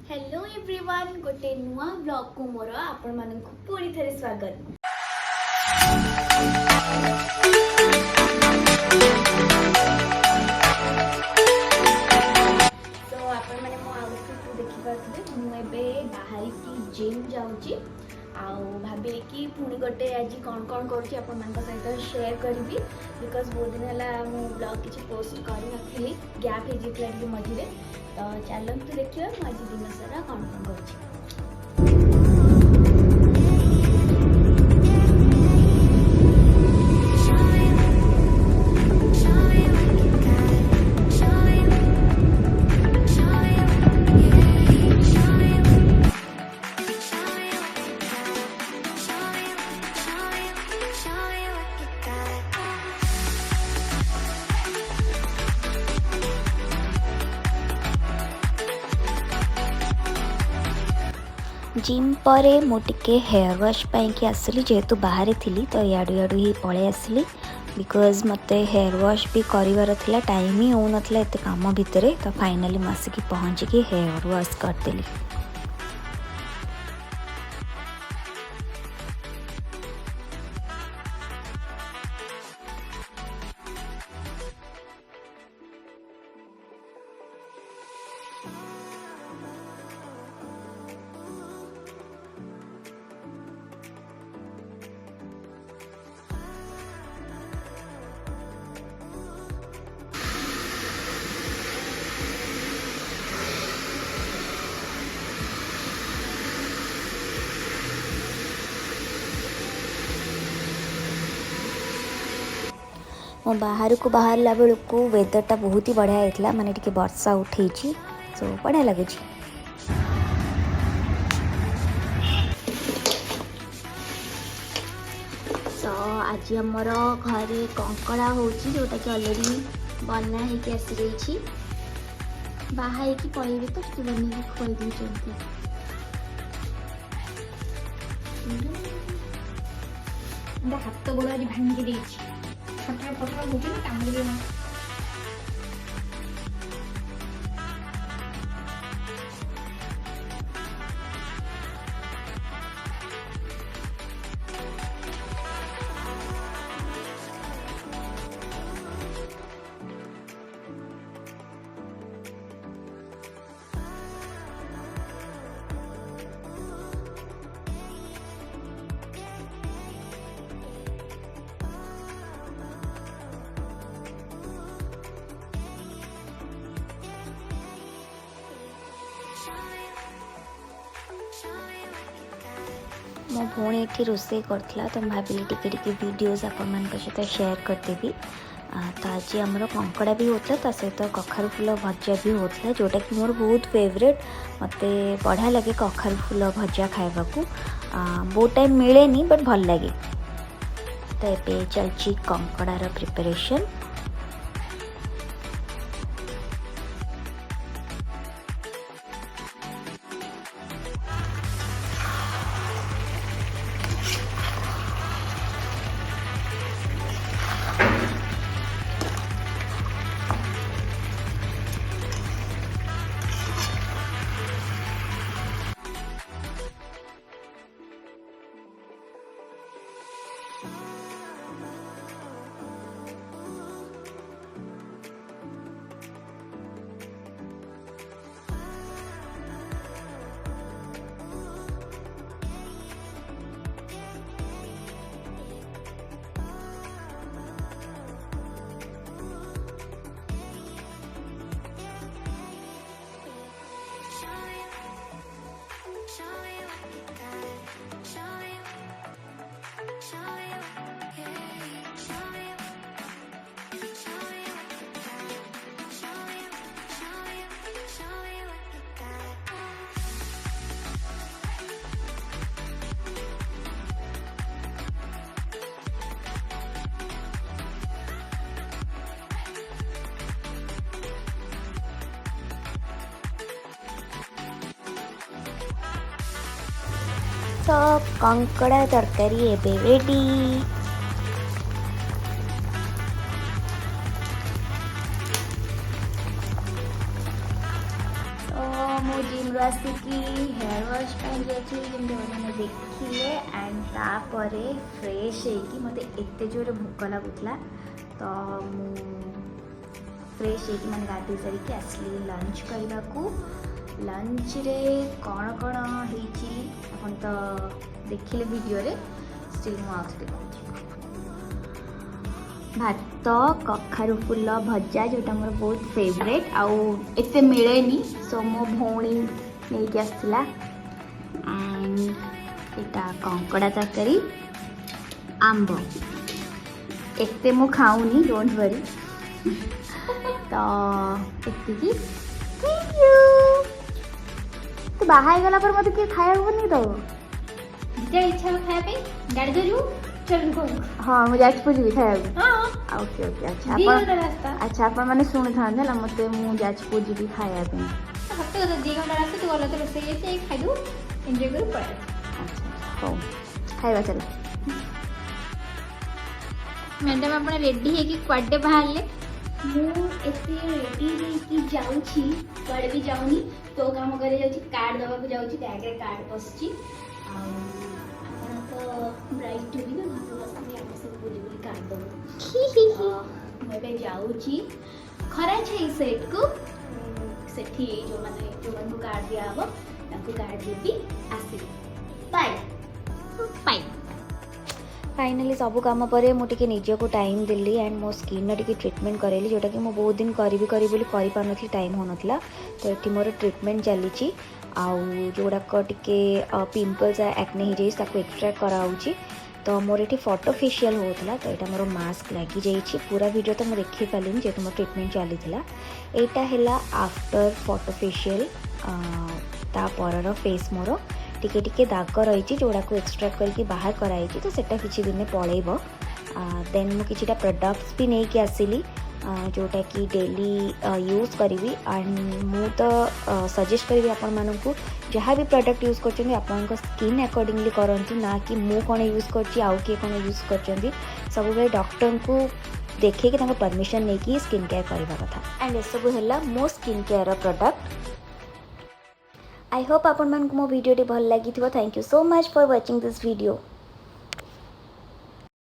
Hello everyone गोटे नुआ blog को मोर आपण मानक पूरी थरे स्वागत। तो आपण माने मो आउटफिट देखि पाथले मु एबे बाहर की जिम जाउची आउ भाबिले कि पुणी गोटे आज कौन कौन करूची आपण मानक सहित शेयर करबी बिकॉज बहुत दिन हला मु ब्लॉग किछि पोस्ट करि नथिली गैप हे जितला कि मझिरे। तो चलतु देखिए मु आज दिन सारा कौन कौन करूची। जिम पर मुझे हेयर वाश पाई आसली जेहेतु बाहर थी तो याडू याडू ही पलि आसली बिकॉज मत हेयर वाश भी करार था टाइम ही हो नाला एत कम भितर तो फाइनाली मसिकी पहुँचिकी हेयर वाश करदेली। मो बाहर को बाहरला बेलू वेदरटा बहुत ही बढ़िया होता माने टिके वर्षा उठे सो बढ़िया लगे। तो आज आमर घरे कंकड़ा होची जोटा कि ऑलरेडी बना होगी आसी जाइए बाहा की पलैबे तो टे बन खुई देते हाथ गोड़ आज भांगी देती फटा फटा होगी काम मो भौणी ये रोसे करथिला तो भाविली टिके वीडियोज आपण सहित शेयर करदेवी। तो आज आमर कंकड़ा भी होता ता सहित कखारू फूल भजा भी होता जोटा कि मोर बहुत फेवरेट मत बढ़िया लगे कखारू फूल भजा खावा को बहुत टाइम मिले नहीं बट भल लगे। तो ये चलची कंकड़ार प्रिपरेशन। तो कंकड़ा तरकारी एबे रेडी। तो मो जिम रू आसिकी हेयर वाश मैंने देखिले एंड तापर फ्रेश होगी मत एत जोर भोक लगुला तो फ्रेश होगी मैंने गाधे सारिकी आसली लंच करने को लंच रे कौन कौन हो तो देखिले वीडियो रे स्टिल मुझे भात कखारु फुल भजा जोटा मोर बहुत फेवरेट आउ एते मिलेनी सो मो भौणी नहीं आसला एंड एटा कंकड़ा तरकारी आंब एते मु खाऊनी डोंट वरी तो एतिकी थैंक यू तो बाहर गला पर मत के खाया नहीं दो जिते इच्छा हो खाया पे गाड़ी धरू चल को हाँ मुझे जाजपुर भी खाया हां ओके ओके अच्छा दी अपन घंटा रास्ता अच्छा अपन मैंने शुणी था मत मु जाजपुर जी खाया हफ्ते को 2 घंटा रास्ता तू गला तो रोसे ये खाइ दू एंजॉय कर पड़े अच्छा हो खाइबा चलो मैडम आपण रेडी है कि क्वाडे बाहर ले मु एते रेडी होई जाउछी बड़े भी जाउनी तो काम करे जाउची कार्ड दबा को जाउची बैग रे कार्ड पसची आ आपण तो ब्राइट टू भी ना तो बस हम सब बोली बोली कार्ड दबो मैं बे जाउची खरा छै सेट को सेठी जो माने कार्ड दिया हबो ताको कार्ड देबी आसी बाय पाई फाइनाली सब कम पर मुझे निज को टाइम देली एंड मो स्किन टी ट्रिटमेंट करेली जोटा कि मुझे बहुत दिन करी बोली टाइम हो नाला तो ये मोर ट्रिटमेंट चली आउ जोड़ाक टे पिंपल्स एक्ने हो जाए एक्सट्रैक्ट कराऊँगी तो मोर ये फोटो फेशियल होता तो यहाँ मोर मास्क लगी जाइए पूरा वीडियो तो मुझे देखी पारे जेहतु मोर ट्रिटमेंट चली यहाँ है आफ्टर फोटो फेशियल तापर फेस मोर टिके टिके दाग रही जोड़ा को एक्सट्रैक्ट करके बाहर कराई तो सेटा किसी दिन पलैब देन मु किछिटा प्रोडक्ट्स भी नहीं कि आसिली जोटा कि डेली यूज करी एंड मु तो सजेस्ट करी आपण मानकु जहाँ भी प्रोडक्ट यूज कर आपण स्किन अकॉर्डिंगली करंतु ना कि मु कौन यूज करछि आउ किए कौन यूज कर सब बेले डॉक्टर को देखे कि परमिशन नहीं कि स्किन केयर करवा कथा एंड ये सब है मो skin care product I hope आपण मन को मो वीडियो भल लगी thank you so much for watching this video.